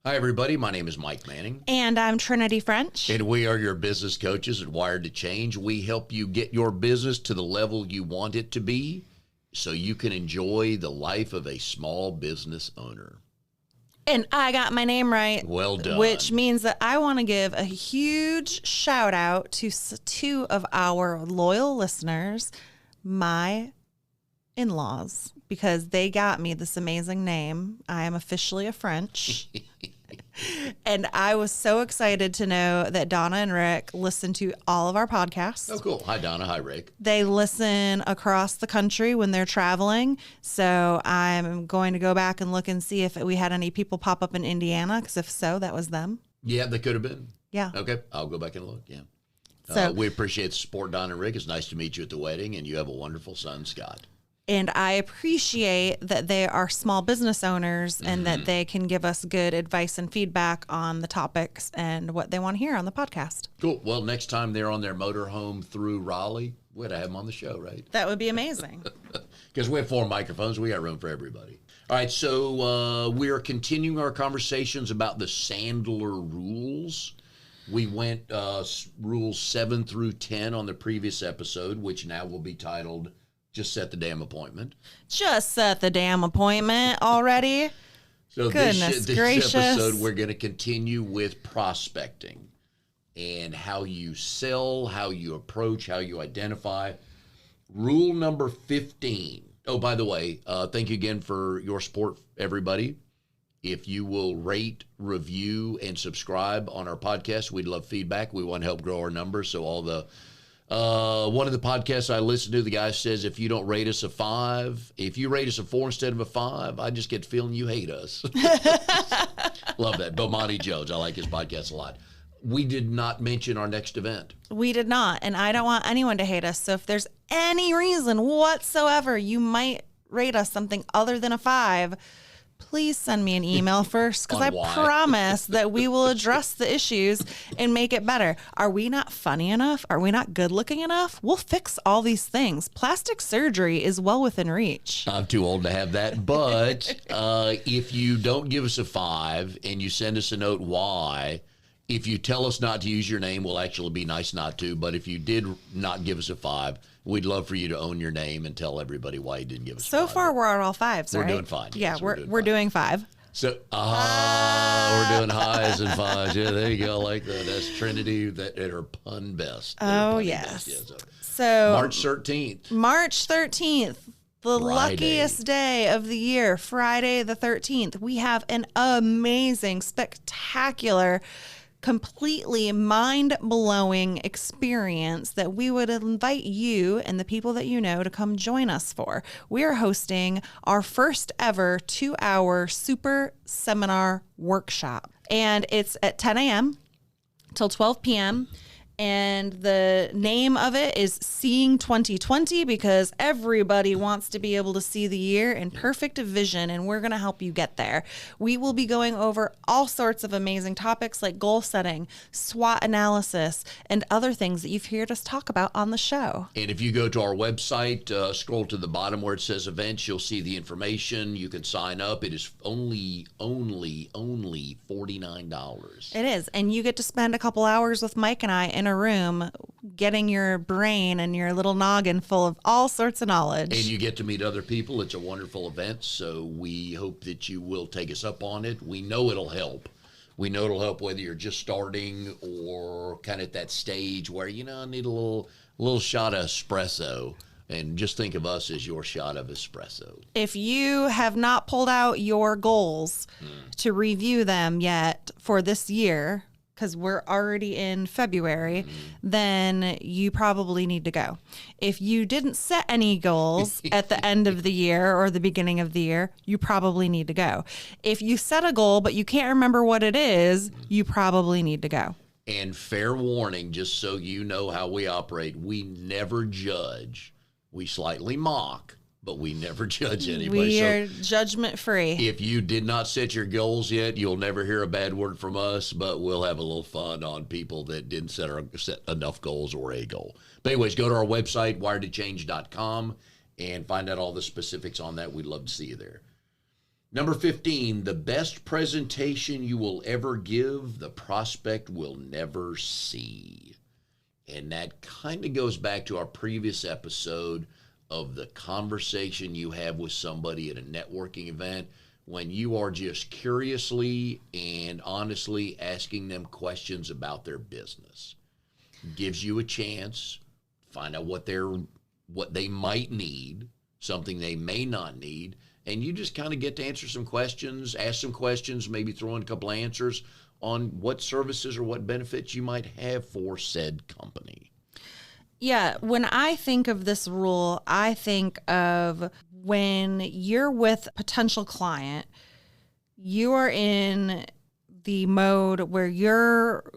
Hi, everybody. My name is Mike Manning. And I'm Trinity French. And we are your business coaches at Wired to Change. We help you get your business to the level you want it to be so you can enjoy the life of a small business owner. And I got my name right. Well done. Which means that I want to give a huge shout out to two of our loyal listeners, my in-laws, because they got me this amazing name. I am officially a French. And I was so excited to know that Donna and Rick listen to all of our podcasts. Oh, cool. Hi, Donna. Hi, Rick. They listen across the country when they're traveling. So I'm going to go back and look and see if we had any people pop up in Indiana, because if so, that was them. Yeah, they could have been. Yeah. Okay. I'll go back and look. Yeah. So we appreciate the support, Donna and Rick. It's nice to meet you at the wedding, and you have a wonderful son, Scott. And I appreciate that they are small business owners and that they can give us good advice and feedback on the topics and what they want to hear on the podcast. Cool. Well, next time they're on their motorhome through Raleigh, we'd have them on the show, right? That would be amazing. Because we have 4 microphones. We got room for everybody. All right, so we are continuing our conversations about the Sandler Rules. We went rules 7 through 10 on the previous episode, which now will be titled Just Set the Damn Appointment. Just set the damn appointment already. So Goodness this gracious. episode, we're going to continue with prospecting and how you sell, how you approach, how you identify. Rule number 15. Oh, by the way, thank you again for your support, everybody. If you will rate, review, and subscribe on our podcast, we'd love feedback. We want to help grow our numbers. So all the one of the podcasts I listen to, the guy says, if you don't rate us a 5, if you rate us a 4 instead of a 5, I just get the feeling you hate us. Love that. Bomani Jones. I like his podcast a lot. We did not mention our next event. We did not. And I don't want anyone to hate us. So if there's any reason whatsoever you might rate us something other than a 5, please send me an email first, because I promise that we will address the issues and make it better. Are we not funny enough? Are we not good looking enough? We'll fix all these things. Plastic surgery is well within reach. I'm too old to have that. But if you don't give us a 5 and you send us a note why, if you tell us not to use your name, we'll actually be nice not to. But if you did not give us a 5, we'd love for you to own your name and tell everybody why you didn't give us a 5. So far, we're at all 5s, We're right? doing fine. Yeah, Yes, we're doing 5. So, we're doing highs and 5s. Yeah, there you go. I like that. That's Trinity at her pun best. Oh, yes. So March 13th. March 13th, the Friday. luckiest day of the year, Friday the 13th. We have an amazing, spectacular, completely mind-blowing experience that we would invite you and the people that you know to come join us for. We are hosting our first ever 2-hour super seminar workshop, and it's at 10 a.m. till 12 p.m. And the name of it is Seeing 2020, because everybody wants to be able to see the year in perfect vision, and we're going to help you get there. We will be going over all sorts of amazing topics like goal setting, SWOT analysis, and other things that you've heard us talk about on the show. And if you go to our website, scroll to the bottom where it says events, you'll see the information. You can sign up. It is only $49. It is. And you get to spend a couple hours with Mike and I in a room getting your brain and your little noggin full of all sorts of knowledge. And you get to meet other people. It's a wonderful event, so we hope that you will take us up on it. We know it'll help. We know it'll help whether you're just starting or kind of at that stage where, I need a little shot of espresso. And just think of us as your shot of espresso. If you have not pulled out your goals to review them yet for this year, because we're already in February, then you probably need to go. If you didn't set any goals at the end of the year or the beginning of the year, you probably need to go. If you set a goal, but you can't remember what it is, you probably need to go. And fair warning, just so you know how we operate, we never judge. We slightly mock, but we never judge anybody. We are judgment free. If you did not set your goals yet, you'll never hear a bad word from us, but we'll have a little fun on people that didn't set enough goals or a goal. But anyways, go to our website, wiredtochange.com, and find out all the specifics on that. We'd love to see you there. Number 15, the best presentation you will ever give, the prospect will never see. And that kind of goes back to our previous episode of the conversation you have with somebody at a networking event when you are just curiously and honestly asking them questions about their business. Gives you a chance to find out what they might need, something they may not need, and you just kind of get to answer some questions, ask some questions, maybe throw in a couple of answers on what services or what benefits you might have for said company. Yeah, when I think of this rule, I think of when you're with a potential client, you are in the mode where you're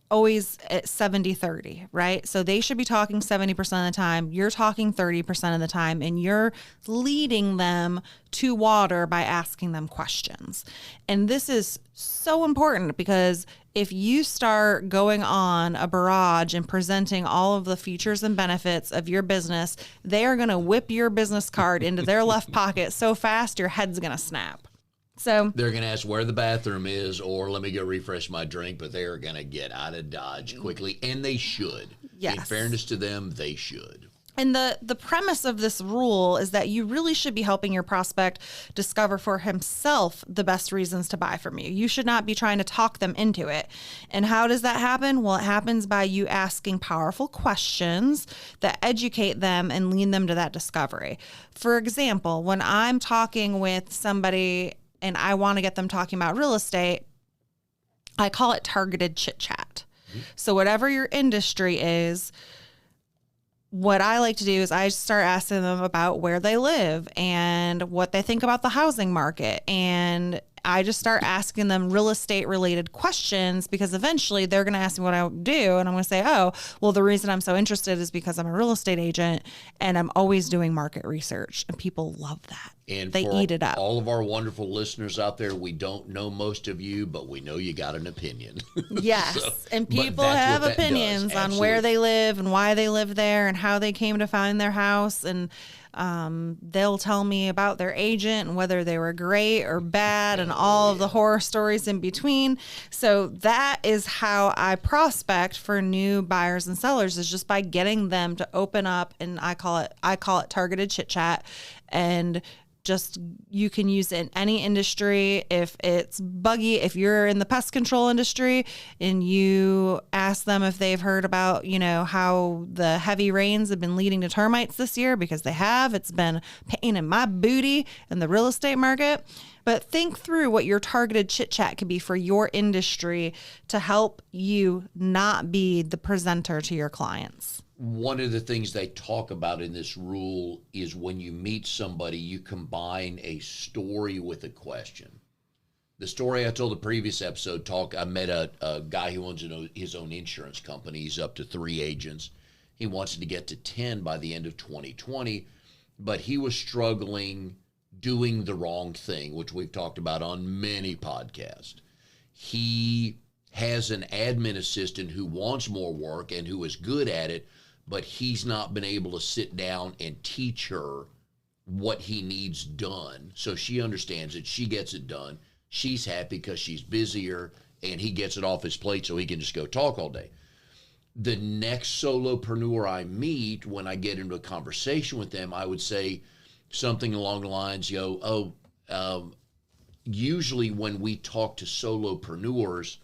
always at 70-30, right? So they should be talking 70% of the time. You're talking 30% of the time, and you're leading them to water by asking them questions. And this is so important because if you start going on a barrage and presenting all of the features and benefits of your business, they are going to whip your business card into their left pocket so fast your head's going to snap. So they're going to ask where the bathroom is, or let me go refresh my drink, but they are going to get out of Dodge quickly, and they should. Yes. In fairness to them, they should. And the premise of this rule is that you really should be helping your prospect discover for himself the best reasons to buy from you. You should not be trying to talk them into it. And how does that happen? Well, it happens by you asking powerful questions that educate them and lead them to that discovery. For example, when I'm talking with somebody and I want to get them talking about real estate, I call it targeted chit chat. Mm-hmm. So whatever your industry is, what I like to do is I start asking them about where they live and what they think about the housing market. And I just start asking them real estate related questions because eventually they're going to ask me what I do. And I'm going to say, oh, well, the reason I'm so interested is because I'm a real estate agent and I'm always doing market research. And people love that. And they eat it up. All of our wonderful listeners out there, we don't know most of you, but we know you got an opinion. Yes. So, and people have opinions on where they live and why they live there and how they came to find their house. And they'll tell me about their agent and whether they were great or bad and all of the horror stories in between. So that is how I prospect for new buyers and sellers, is just by getting them to open up. And I call it targeted chit chat. And just, you can use it in any industry. If it's buggy, if you're in the pest control industry and you ask them if they've heard about, how the heavy rains have been leading to termites this year, because they have. It's been a pain in my booty in the real estate market. But think through what your targeted chit chat could be for your industry to help you not be the presenter to your clients. One of the things they talk about in this rule is when you meet somebody, you combine a story with a question. The story I told the previous episode I met a guy who owns his own insurance company. He's up to 3 agents. He wants to get to 10 by the end of 2020, but he was struggling doing the wrong thing, which we've talked about on many podcasts. He has an admin assistant who wants more work and who is good at it, but he's not been able to sit down and teach her what he needs done. So she understands it. She gets it done. She's happy because she's busier, and he gets it off his plate so he can just go talk all day. The next solopreneur I meet, when I get into a conversation with them, I would say something along the lines, usually when we talk to solopreneurs,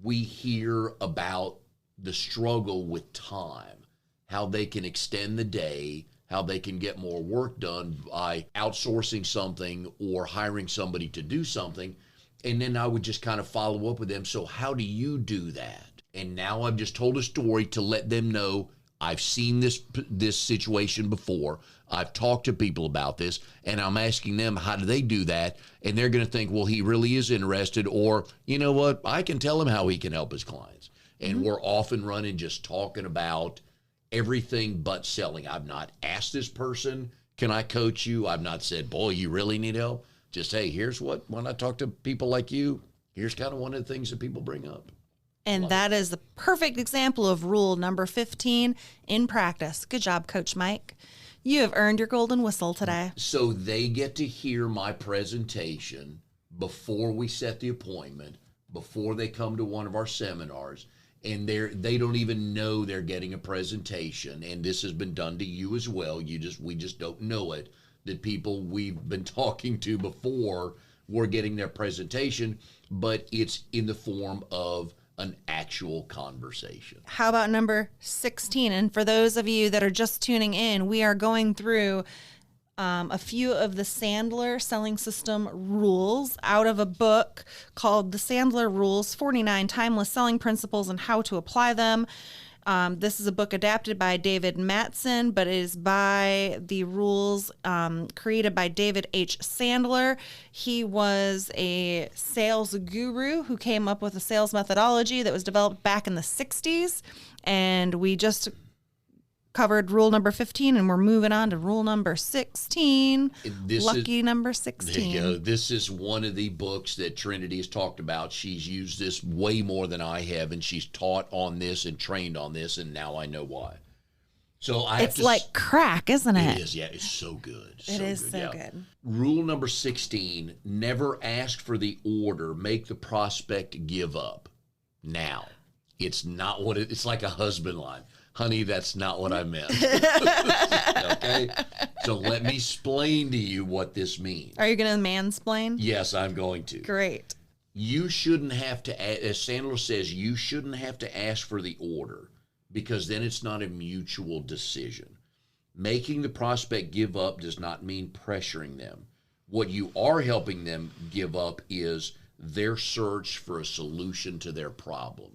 we hear about the struggle with time, how they can extend the day, how they can get more work done by outsourcing something or hiring somebody to do something. And then I would just kind of follow up with them. So how do you do that? And now I've just told a story to let them know I've seen this situation before. I've talked to people about this, and I'm asking them, how do they do that? And they're going to think, well, he really is interested, or, you know what, I can tell him how he can help his clients. And we're off and running just talking about everything but selling. I've not asked this person, can I coach you? I've not said, boy, you really need help. Just, hey, here's what, when I talk to people like you, here's kind of one of the things that people bring up. And that is the perfect example of rule number 15 in practice. Good job, Coach Mike. You have earned your golden whistle today. So they get to hear my presentation before we set the appointment, before they come to one of our seminars, and they don't even know they're getting a presentation. And this has been done to you as well. We just don't know it, that people we've been talking to before were getting their presentation, but it's in the form of an actual conversation. How about number 16? And for those of you that are just tuning in, we are going through a few of the Sandler selling system rules out of a book called The Sandler Rules, 49 Timeless Selling Principles and How to Apply Them. This is a book adapted by David Mattson, but it is by the rules created by David H. Sandler. He was a sales guru who came up with a sales methodology that was developed back in the 60s. And we just covered rule number 15, and we're moving on to rule number 16. Number 16. There you go. This is one of the books that Trinity has talked about. She's used this way more than I have, and she's taught on this and trained on this, and now I know why. So it's like crack, isn't it? It is, yeah. It's so good. It is so good. Rule number 16, never ask for the order. Make the prospect give up. Now, it's not what it's like a husband line. Honey, that's not what I meant. Okay? So let me explain to you what this means. Are you going to mansplain? Yes, I'm going to. Great. You shouldn't have to, as Sandler says, you shouldn't have to ask for the order, because then it's not a mutual decision. Making the prospect give up does not mean pressuring them. What you are helping them give up is their search for a solution to their problem,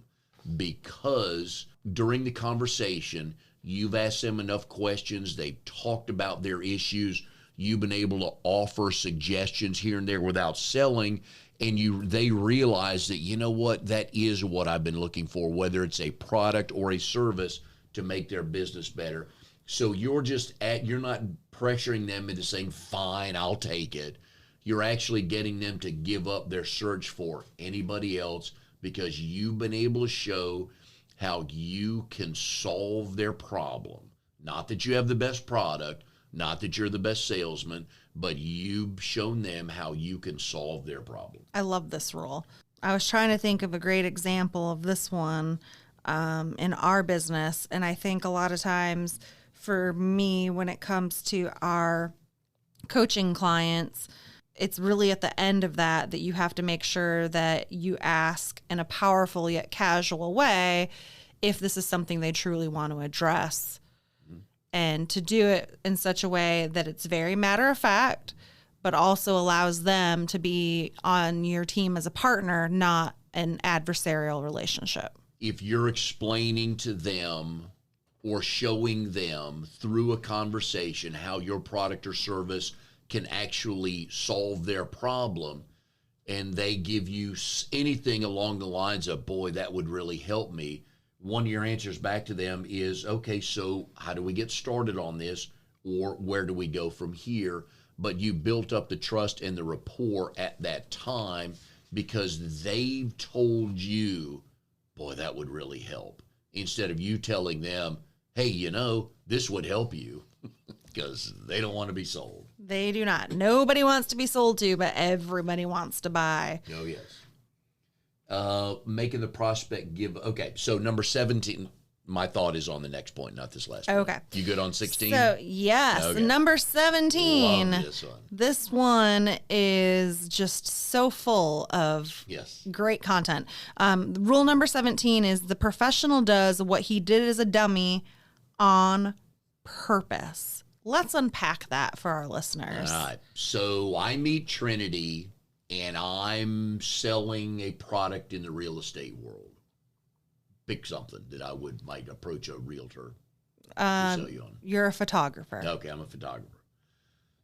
because during the conversation, you've asked them enough questions, they've talked about their issues, you've been able to offer suggestions here and there without selling, and they realize that, you know what, that is what I've been looking for, whether it's a product or a service to make their business better. So you're not pressuring them into saying, fine, I'll take it. You're actually getting them to give up their search for anybody else, because you've been able to show how you can solve their problem. Not that you have the best product, not that you're the best salesman, but you've shown them how you can solve their problem. I love this rule. I was trying to think of a great example of this one in our business, and I think a lot of times for me, when it comes to our coaching clients, it's really at the end of that you have to make sure that you ask in a powerful yet casual way if this is something they truly want to address. Mm-hmm. And to do it in such a way that it's very matter of fact, but also allows them to be on your team as a partner, not an adversarial relationship. If you're explaining to them or showing them through a conversation how your product or service can actually solve their problem, and they give you anything along the lines of, boy, that would really help me, one of your answers back to them is, okay, so how do we get started on this, or where do we go from here? But you built up the trust and the rapport at that time because they've told you, boy, that would really help, instead of you telling them, hey, this would help you, because they don't want to be sold. They do not. Nobody wants to be sold to, but everybody wants to buy. Oh, yes. Making the prospect give. Okay, so number 17, my thought is on the next point, not this last point. Okay. You good on 16? So, yes. Okay. Number 17. Love this one. This one is just so full of great content. Rule number 17 is the professional does what he did as a dummy on purpose. Let's unpack that for our listeners. All right. So I meet Trinity, and I'm selling a product in the real estate world. Pick something that might approach a realtor to sell you on. You're a photographer. Okay, I'm a photographer.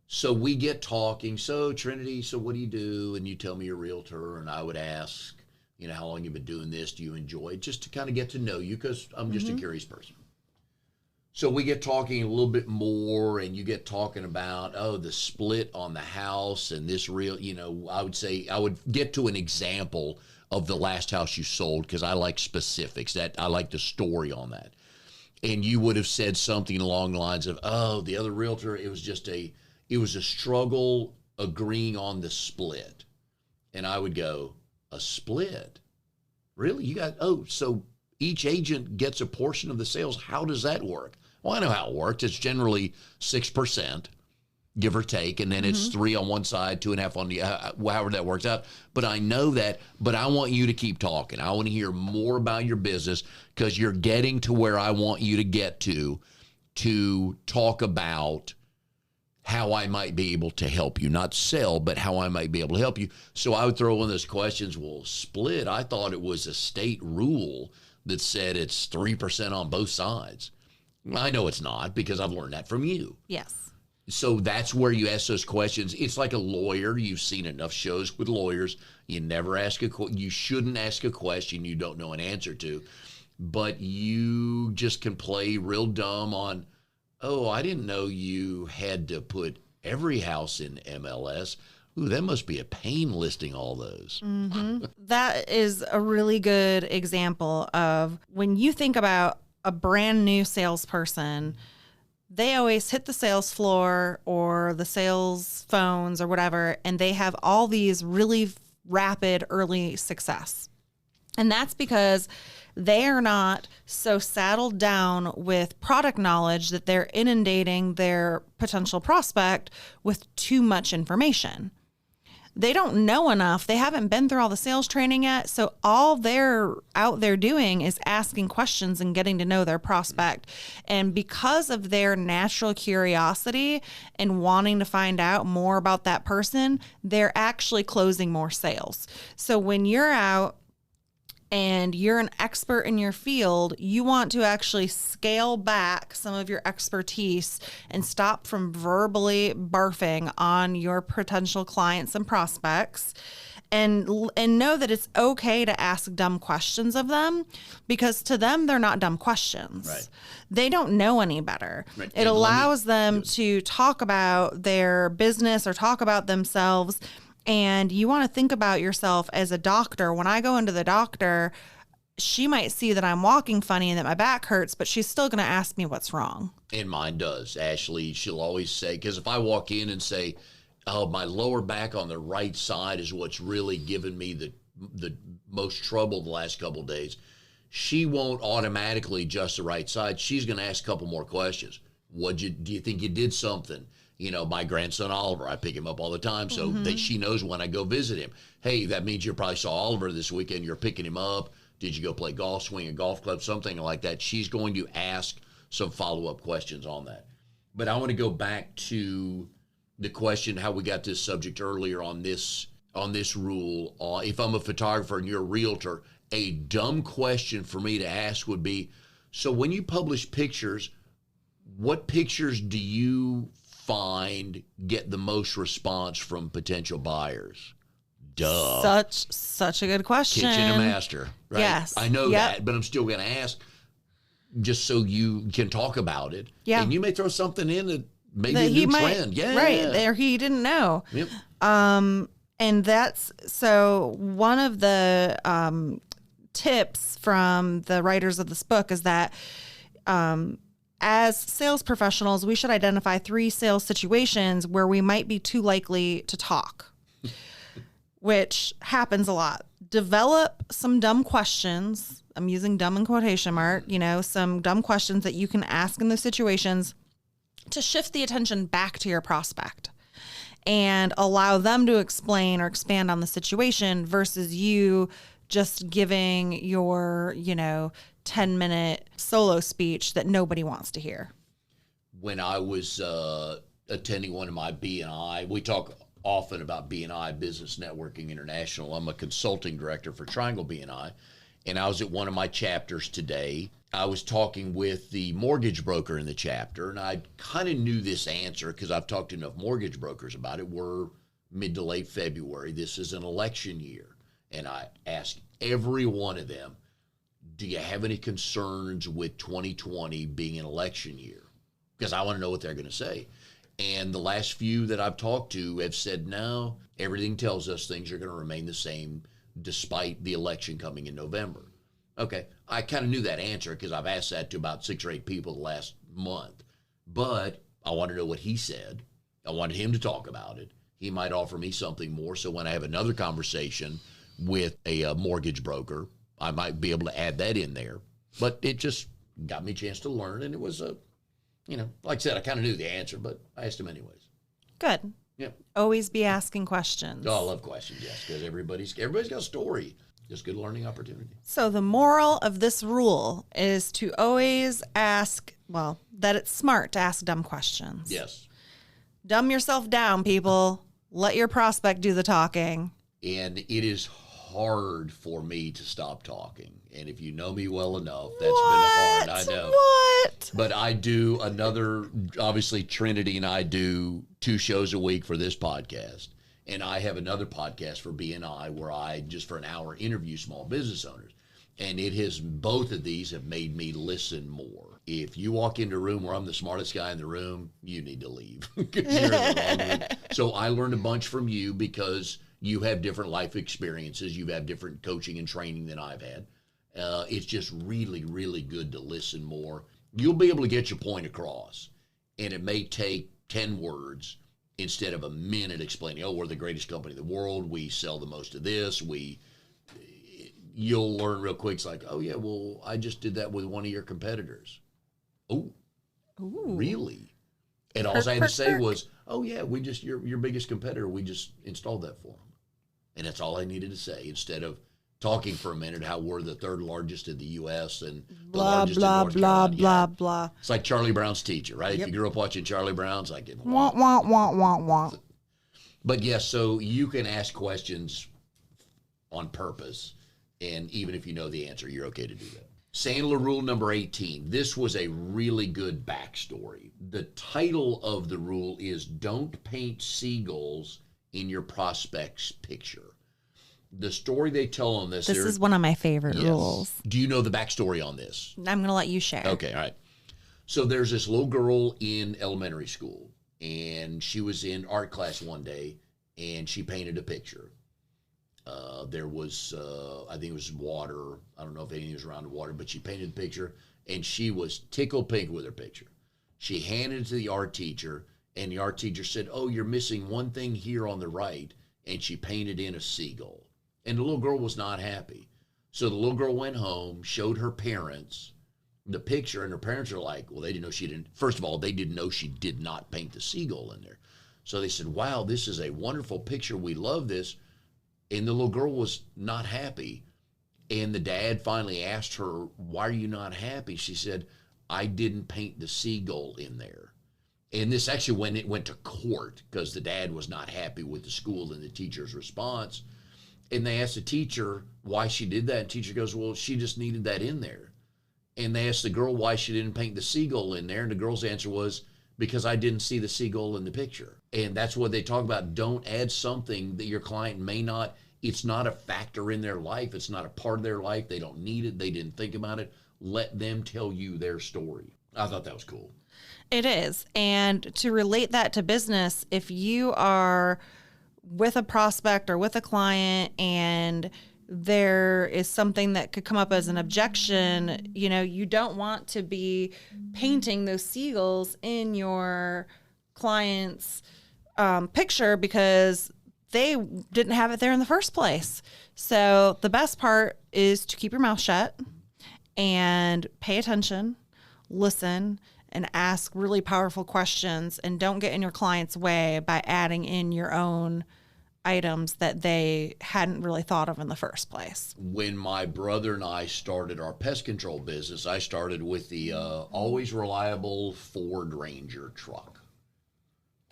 So we get talking. So Trinity, so what do you do? And you tell me you're a realtor, and I would ask, how long you've been doing this? Do you enjoy it? Just to kind of get to know you, because I'm just a curious person. So we get talking a little bit more, and you get talking about, the split on the house and this I would say I would get to an example of the last house you sold, because I like specifics. That I like the story on that. and you would have said something along the lines of, oh, the other realtor, it was a struggle agreeing on the split. And I would go, a split? Really? So each agent gets a portion of the sales. How does that work? Well, I know how it works. It's generally 6%, give or take, and then it's 3 on one side, 2.5 on the, however that works out. But I know that, but I want you to keep talking. I want to hear more about your business because you're getting to where I want you to get to talk about how I might be able to help you, not sell, but how I might be able to help you. So I would throw in those questions. Well, split, I thought it was a state rule that said it's 3% on both sides. I know it's not because I've learned that from you. Yes. So that's where you ask those questions. It's like a lawyer. You've seen enough shows with lawyers. You never ask you shouldn't ask a question you don't know an answer to, but you just can play real dumb on, oh, I didn't know you had to put every house in MLS. Ooh, that must be a pain listing all those. Mm-hmm. That is a really good example of when you think about a brand new salesperson, they always hit the sales floor or the sales phones or whatever, and they have all these really rapid early success. And that's because they are not so saddled down with product knowledge that they're inundating their potential prospect with too much information. They don't know enough. They haven't been through all the sales training yet. So all they're out there doing is asking questions and getting to know their prospect. And because of their natural curiosity and wanting to find out more about that person, they're actually closing more sales. So when you're out and you're an expert in your field, you want to actually scale back some of your expertise and stop from verbally barfing on your potential clients and prospects, and know that it's okay to ask dumb questions of them, because to them, they're not dumb questions. Right. They don't know any better. Right. It allows them to talk about their business or talk about themselves. And you want to think about yourself as a doctor. When I go into the doctor, she might see that I'm walking funny and that my back hurts, but she's still going to ask me what's wrong. And mine does. Ashley, she'll always say, because if I walk in and say, oh, my lower back on the right side is what's really given me the most trouble the last couple of days, she won't automatically adjust the right side. She's going to ask a couple more questions. Do you think you did something? You know, my grandson, Oliver, I pick him up all the time. So that she knows when I go visit him, hey, that means you probably saw Oliver this weekend. You're picking him up. Did you go play golf, swing a golf club, something like that? She's going to ask some follow-up questions on that. But I want to go back to the question, how we got this subject earlier on this rule. If I'm a photographer and you're a realtor, a dumb question for me to ask would be, so when you publish pictures, what pictures do you find get the most response from potential buyers? Duh. Such a good question. Kitchen and master, right? Yes. I know that, but I'm still going to ask just so you can talk about it. Yeah. And you may throw something in that maybe a new trend. Yeah. Right. There he didn't know. Yep. And that's, so one of the tips from the writers of this book is that as sales professionals, we should identify 3 sales situations where we might be too likely to talk, which happens a lot. Develop some dumb questions. I'm using dumb in quotation mark, some dumb questions that you can ask in those situations to shift the attention back to your prospect and allow them to explain or expand on the situation versus you just giving your, 10-minute solo speech that nobody wants to hear. When I was attending one of my B&I, we talk often about B&I, Business Networking International. I'm a consulting director for Triangle B&I, and I was at one of my chapters today. I was talking with the mortgage broker in the chapter, and I kind of knew this answer because I've talked to enough mortgage brokers about it. We're mid to late February. This is an election year. And I asked every one of them, do you have any concerns with 2020 being an election year? Because I want to know what they're going to say. And the last few that I've talked to have said, no, everything tells us things are going to remain the same despite the election coming in November. Okay. I kind of knew that answer because I've asked that to about 6 or 8 people the last month. But I want to know what he said. I wanted him to talk about it. He might offer me something more. So when I have another conversation with a mortgage broker, I might be able to add that in there. But it just got me a chance to learn. And it was like I said, I kind of knew the answer, but I asked him anyways. Good. Yeah. Always be asking questions. Oh, I love questions, yes, because everybody's got a story. Just good learning opportunity. So the moral of this rule is to always ask, that it's smart to ask dumb questions. Yes. Dumb yourself down, people. Let your prospect do the talking. And it is hard for me to stop talking. And if you know me well enough, that's been hard. I know. What? But I do obviously Trinity and I do 2 shows a week for this podcast. And I have another podcast for BNI where I, just for an hour, interview small business owners. And both of these have made me listen more. If you walk into a room where I'm the smartest guy in the room, you need to leave. You're in the wrong room. So I learned a bunch from you because you have different life experiences. You have different coaching and training than I've had. It's just really, really good to listen more. You'll be able to get your point across. And it may take 10 words instead of a minute explaining, we're the greatest company in the world. We sell the most of this. You'll learn real quick. It's like, I just did that with one of your competitors. Oh, really? And all I had to say was, we just, your biggest competitor, we just installed that for them. And that's all I needed to say instead of talking for a minute how we're the 3rd largest in the U.S. and the largest in North Carolina. Blah, blah. It's like Charlie Brown's teacher, right? Yep. If you grew up watching Charlie Brown's, like it. Wah, wah, wah, wah, wah. But yes, so you can ask questions on purpose, and even if you know the answer, you're okay to do that. Sandler Rule number 18. This was a really good backstory. The title of the rule is Don't Paint Seagulls in Your Prospect's Picture. The story they tell on this. This is one of my favorite rules. Do you know the backstory on this? I'm going to let you share. Okay, all right. So there's this little girl in elementary school, and she was in art class one day, and she painted a picture. There was, I think it was water. I don't know if anything was around the water, but she painted the picture, and she was tickled pink with her picture. She handed it to the art teacher, and the art teacher said, you're missing one thing here on the right, and she painted in a seagull. And the little girl was not happy. So the little girl went home, showed her parents the picture, and her parents are like, they didn't know she didn't. First of all, they didn't know she did not paint the seagull in there. So they said, wow, this is a wonderful picture. We love this. And the little girl was not happy. And the dad finally asked her, why are you not happy? She said, I didn't paint the seagull in there. And this actually went to court because the dad was not happy with the school and the teacher's response. And they asked the teacher why she did that. And the teacher goes, she just needed that in there. And they asked the girl why she didn't paint the seagull in there. And the girl's answer was, because I didn't see the seagull in the picture. And that's what they talk about. Don't add something that your client may not, it's not a factor in their life. It's not a part of their life. They don't need it. They didn't think about it. Let them tell you their story. I thought that was cool. It is. And to relate that to business, if you are with a prospect or with a client and there is something that could come up as an objection, you don't want to be painting those seagulls in your client's picture because they didn't have it there in the first place. So the best part is to keep your mouth shut and pay attention, listen, and ask really powerful questions, and don't get in your client's way by adding in your own items that they hadn't really thought of in the first place. When my brother and I started our pest control business, I started with the always reliable Ford Ranger truck.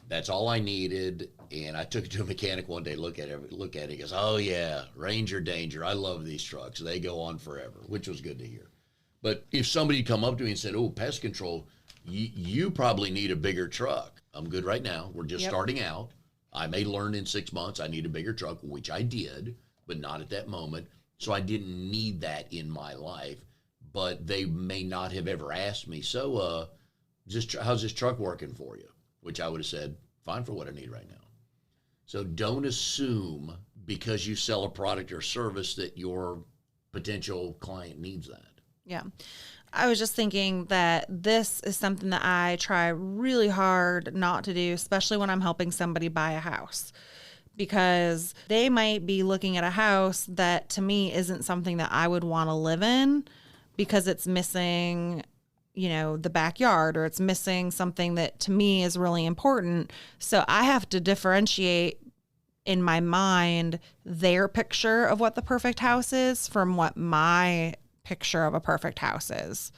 That's all I needed, and I took it to a mechanic one day, look at it, he goes, oh yeah, Ranger danger, I love these trucks, they go on forever, which was good to hear. But if somebody come up to me and said, pest control, you probably need a bigger truck. I'm good right now, we're just starting out. I may learn in 6 months I need a bigger truck, which I did, but not at that moment. So I didn't need that in my life, but they may not have ever asked me, so how's this truck working for you? Which I would have said, fine for what I need right now. So don't assume because you sell a product or service that your potential client needs that. Yeah. I was just thinking that this is something that I try really hard not to do, especially when I'm helping somebody buy a house, because they might be looking at a house that to me isn't something that I would want to live in because it's missing, the backyard, or it's missing something that to me is really important. So I have to differentiate in my mind their picture of what the perfect house is from what my picture of a perfect house is.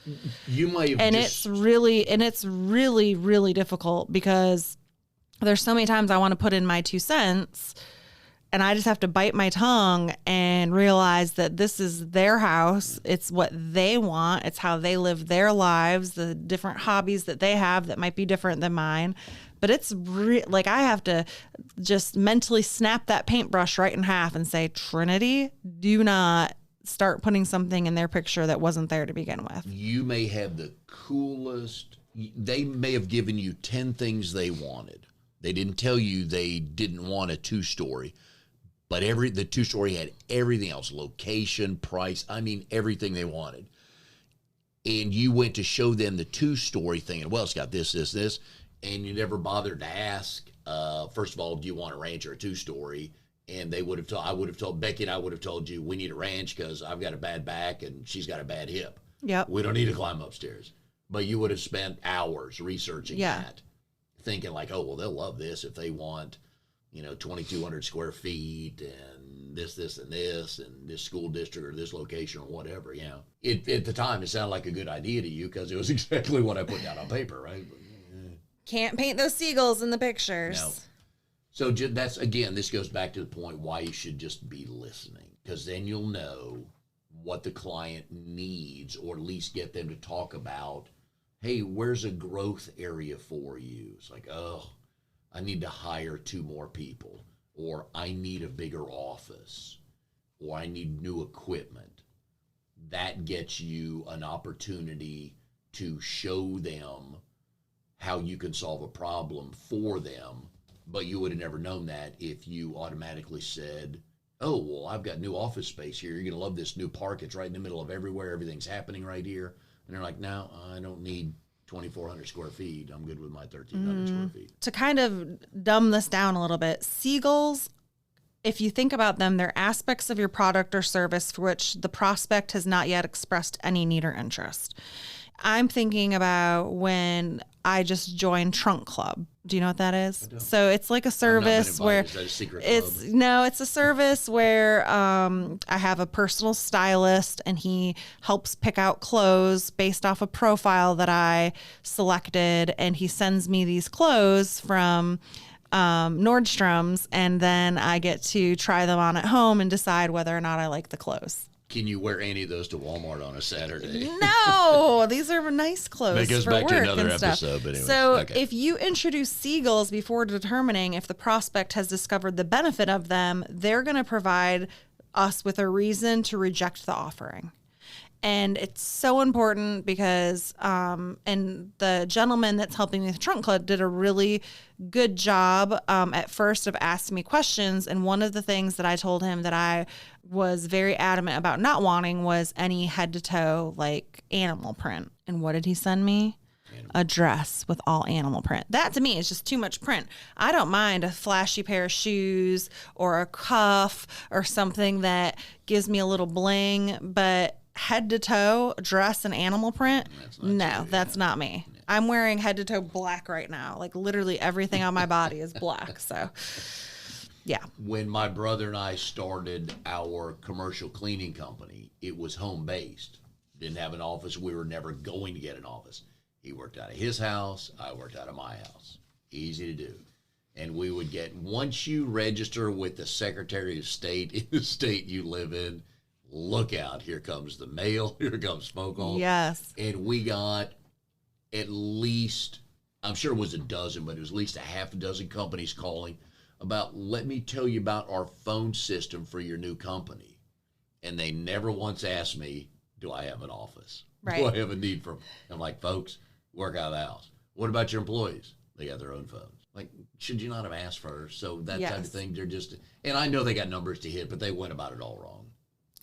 You might have it's really, really difficult because there's so many times I want to put in my 2 cents and I just have to bite my tongue and realize that this is their house. It's what they want. It's how they live their lives, the different hobbies that they have that might be different than mine. But it's like I have to just mentally snap that paintbrush right in half and say, Trinity, do not start putting something in their picture that wasn't there to begin with. You may have the coolest, they may have given you 10 things they wanted. They didn't tell you they didn't want a 2-story, but the 2-story had everything else, location, price, everything they wanted. And you went to show them the 2-story thinking, well, it's got this, this, this, and you never bothered to ask, first of all, do you want a ranch or a 2-story? And they would have told, Becky and I would have told you, we need a ranch because I've got a bad back and she's got a bad hip. Yep. We don't need to climb upstairs. But you would have spent hours researching that, thinking like, oh, well, they'll love this if they want, 2,200 square feet and this, and this school district or this location or whatever, At the time, it sounded like a good idea to you because it was exactly what I put down on paper, right? Can't paint those seagulls in the pictures. No. So that's, again, this goes back to the point why you should just be listening, because then you'll know what the client needs, or at least get them to talk about, hey, where's a growth area for you? It's like, oh, I need to hire 2 more people, or I need a bigger office, or I need new equipment. That gets you an opportunity to show them how you can solve a problem for them. But you would have never known that if you automatically said, oh, well, I've got new office space here. You're going to love this new park. It's right in the middle of everywhere. Everything's happening right here. And they're like, no, I don't need 2,400 square feet. I'm good with my 1,300 square feet. To kind of dumb this down a little bit, seagulls, if you think about them, they're aspects of your product or service for which the prospect has not yet expressed any need or interest. I'm thinking about when I just joined Trunk Club. Do you know what that is? So it's like a service where Is that a secret it's a service where I have a personal stylist and he helps pick out clothes based off a profile that I selected, and he sends me these clothes from Nordstrom's, and then I get to try them on at home and decide whether or not I like the clothes. Can you wear any of those to Walmart on a Saturday? No, these are nice clothes. That goes for back work to another and stuff. episode. But anyways, so okay. If you introduce seagulls before determining if the prospect has discovered the benefit of them, they're going to provide us with a reason to reject the offering. And it's so important because, and the gentleman that's helping me with Trunk Club did a really good job at first of asking me questions. And one of the things that I told him that I was very adamant about not wanting was any head to toe, like animal print. And what did he send me? A dress with all animal print. That to me is just too much print. I don't mind a flashy pair of shoes or a cuff or something that gives me a little bling, but head to toe dress and animal print, that's not me. Yeah. I'm wearing head to toe black right now. Like literally everything on my body is black. So yeah. When my brother and I started our commercial cleaning company, it was home based. Didn't have an office. We were never going to get an office. He worked out of his house. I worked out of my house. Easy to do. And we would get, once you register with the Secretary of State in the state you live in, look out, here comes the mail, here comes phone calls. Yes. And we got at least, I'm sure it was a dozen, but it was at least a half a dozen companies calling about, let me tell you about our phone system for your new company. And they never once asked me, do I have an office? Right. Do I have a need for, I'm like, folks, work out of the house. What about your employees? They got their own phones. Like, should you not have asked first? So that type of thing, they're just, and I know they got numbers to hit, but they went about it all wrong.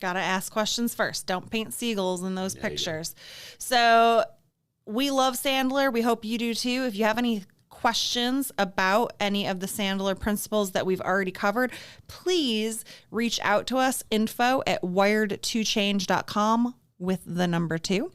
Got to ask questions first. Don't paint seagulls in those pictures. So we love Sandler. We hope you do too. If you have any questions about any of the Sandler principles that we've already covered, please reach out to us, info@wiredtochange.com with the number 2.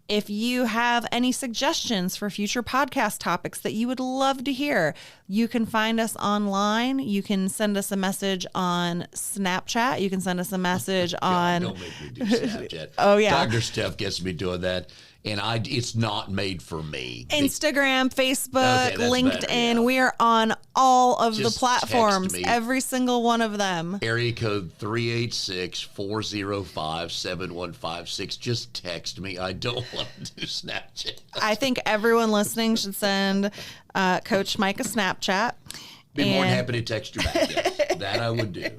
If you have any suggestions for future podcast topics that you would love to hear, you can find us online. You can send us a message on Snapchat. You can send us a message on... Don't make me do Snapchat. Oh, yeah. Dr. Steph gets me doing that. And it's not made for me. Instagram, Facebook, Okay, that's LinkedIn. better, yeah. We are on all of the Just platforms, text me. every single one of them. Area code 386-405-7156. Just text me. I don't want to do Snapchat. I think everyone listening should send Coach Mike a Snapchat. Be more than happy to text you back. Yes, that I would do.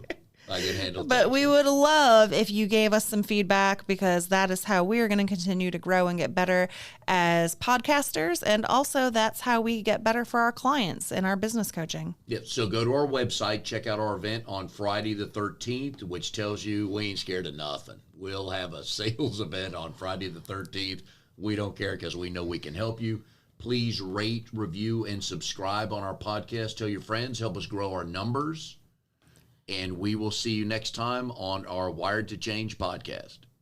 I can handle But texting. we would love if you gave us some feedback, because that is how we are going to continue to grow and get better as podcasters. And also that's how we get better for our clients in our business coaching. Yeah, so go to our website, check out our event on Friday the 13th, which tells you we ain't scared of nothing. We'll have a sales event on Friday the 13th. We don't care because we know we can help you. Please rate, review, and subscribe on our podcast. Tell your friends. Help us grow our numbers. And we will see you next time on our Wired to Change podcast.